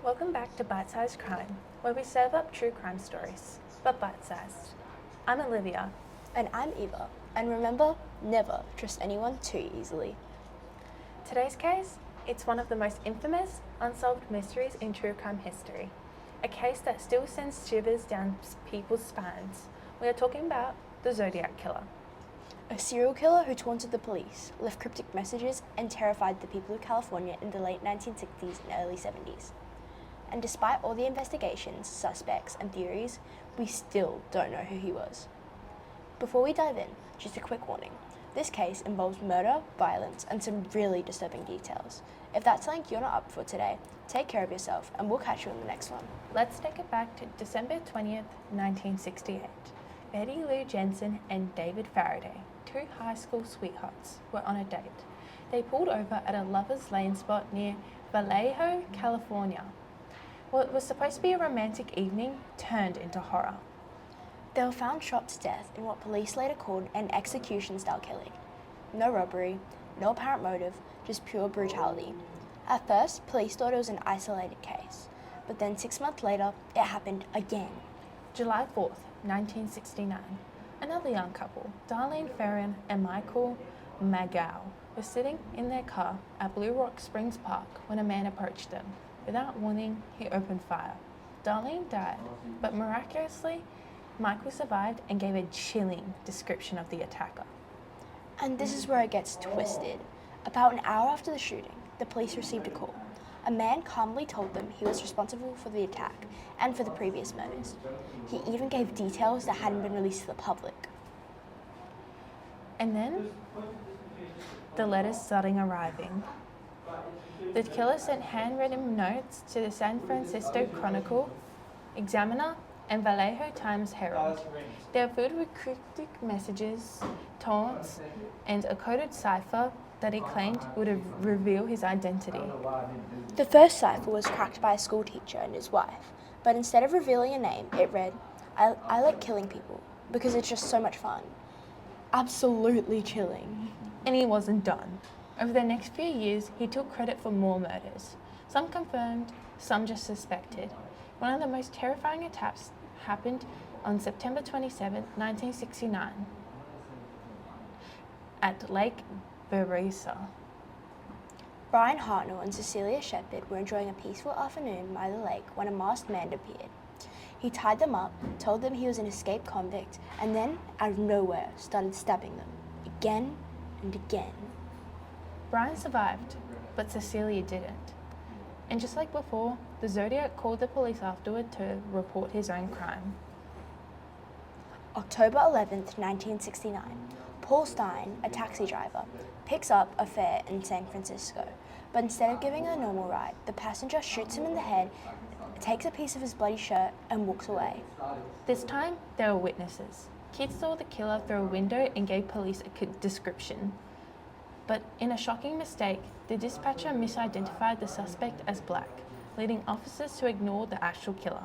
Welcome back to Bite-Sized Crime, where we serve up true crime stories, but bite-sized. I'm Olivia. And I'm Eva. And remember, never trust anyone too easily. Today's case, it's one of the most infamous, unsolved mysteries in true crime history. A case that still sends shivers down people's spines. We are talking about the Zodiac Killer. A serial killer who taunted the police, left cryptic messages, and terrified the people of California in the late 1960s and early 70s. And despite all the investigations, suspects, and theories, we still don't know who he was. Before we dive in, just a quick warning. This case involves murder, violence, and some really disturbing details. If that's something you're not up for today, take care of yourself, and we'll catch you in the next one. Let's take it back to December 20th, 1968. Betty Lou Jensen and David Faraday, two high school sweethearts, were on a date. They pulled over at a lover's lane spot near Vallejo, California. What was supposed to be a romantic evening turned into horror. They were found shot to death in what police later called an execution-style killing. No robbery, no apparent motive, just pure brutality. At first, police thought it was an isolated case, but then 6 months later, it happened again. July 4th, 1969. Another young couple, Darlene Ferrin and Michael Magau, were sitting in their car at Blue Rock Springs Park when a man approached them. Without warning, he opened fire. Darlene died, but miraculously, Michael survived and gave a chilling description of the attacker. And this is where it gets twisted. About an hour after the shooting, the police received a call. A man calmly told them he was responsible for the attack and for the previous murders. He even gave details that hadn't been released to the public. And then, the letters started arriving. The killer sent handwritten notes to the San Francisco Chronicle, Examiner, and Vallejo Times Herald. They were filled with cryptic messages, taunts, and a coded cipher that he claimed would reveal his identity. The first cipher was cracked by a schoolteacher and his wife, but instead of revealing a name, it read, I like killing people because it's just so much fun. Absolutely chilling. And he wasn't done. Over the next few years, he took credit for more murders. Some confirmed, some just suspected. One of the most terrifying attacks happened on September 27, 1969, at Lake Berryessa. Brian Hartnell and Cecilia Shepard were enjoying a peaceful afternoon by the lake when a masked man appeared. He tied them up, told them he was an escaped convict, and then, out of nowhere, started stabbing them, again and again. Brian survived, but Cecilia didn't. And just like before, the Zodiac called the police afterward to report his own crime. October 11th, 1969. Paul Stein, a taxi driver, picks up a fare in San Francisco, but instead of giving a normal ride, the passenger shoots him in the head, takes a piece of his bloody shirt, and walks away. This time, there were witnesses. Kids saw the killer through a window and gave police a description. But in a shocking mistake, the dispatcher misidentified the suspect as black, leading officers to ignore the actual killer,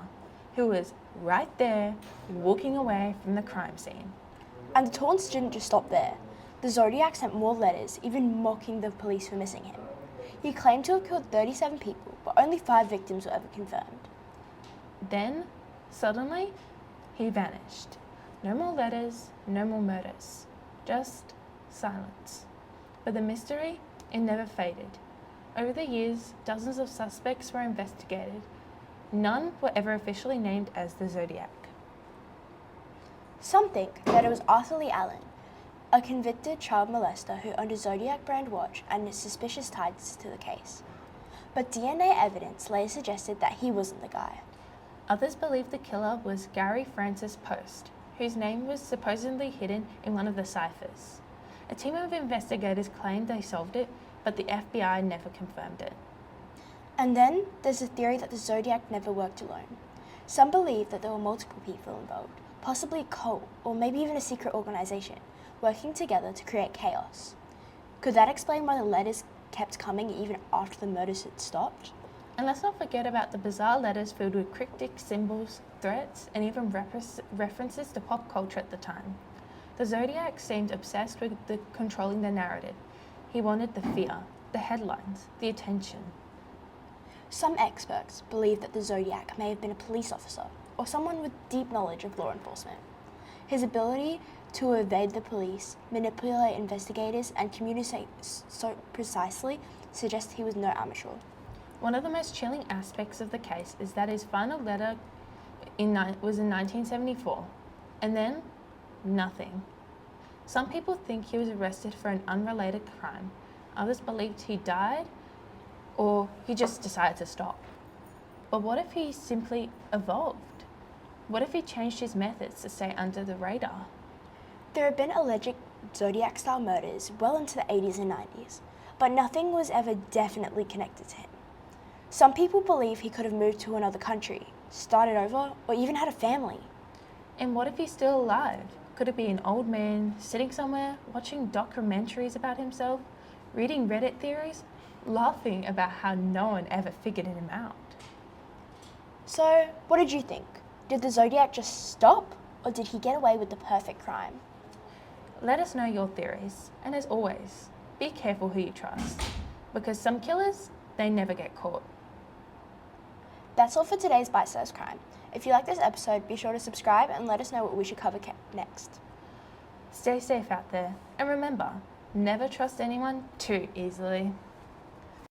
who was right there, walking away from the crime scene. And the taunts didn't just stop there. The Zodiac sent more letters, even mocking the police for missing him. He claimed to have killed 37 people, but only 5 victims were ever confirmed. Then, suddenly, he vanished. No more letters, no more murders. Just silence. But the mystery, it never faded. Over the years, dozens of suspects were investigated. None were ever officially named as the Zodiac. Some think that it was Arthur Lee Allen, a convicted child molester who owned a Zodiac brand watch and suspicious ties to the case. But DNA evidence later suggested that he wasn't the guy. Others believe the killer was Gary Francis Post, whose name was supposedly hidden in one of the ciphers. A team of investigators claimed they solved it, but the FBI never confirmed it. And then there's a theory that the Zodiac never worked alone. Some believe that there were multiple people involved, possibly a cult or maybe even a secret organization, working together to create chaos. Could that explain why the letters kept coming even after the murders had stopped? And let's not forget about the bizarre letters filled with cryptic symbols, threats, and even references to pop culture at the time. The Zodiac seemed obsessed with controlling the narrative. He wanted the fear, the headlines, the attention. Some experts believe that the Zodiac may have been a police officer or someone with deep knowledge of law enforcement. His ability to evade the police, manipulate investigators, and communicate so precisely suggests he was no amateur. One of the most chilling aspects of the case is that his final letter was in 1974, and then nothing. Some people think he was arrested for an unrelated crime. Others believed he died, or he just decided to stop. But what if he simply evolved? What if he changed his methods to stay under the radar? There have been alleged Zodiac-style murders well into the 80s and 90s, but nothing was ever definitely connected to him. Some people believe he could have moved to another country, started over, or even had a family. And what if he's still alive? Could it be an old man sitting somewhere, watching documentaries about himself, reading Reddit theories, laughing about how no one ever figured him out? So, what did you think? Did the Zodiac just stop, or did he get away with the perfect crime? Let us know your theories, and as always, be careful who you trust, because some killers, they never get caught. That's all for today's Bite-Sized Crime. If you like this episode, be sure to subscribe and let us know what we should cover next. Stay safe out there, and remember, never trust anyone too easily.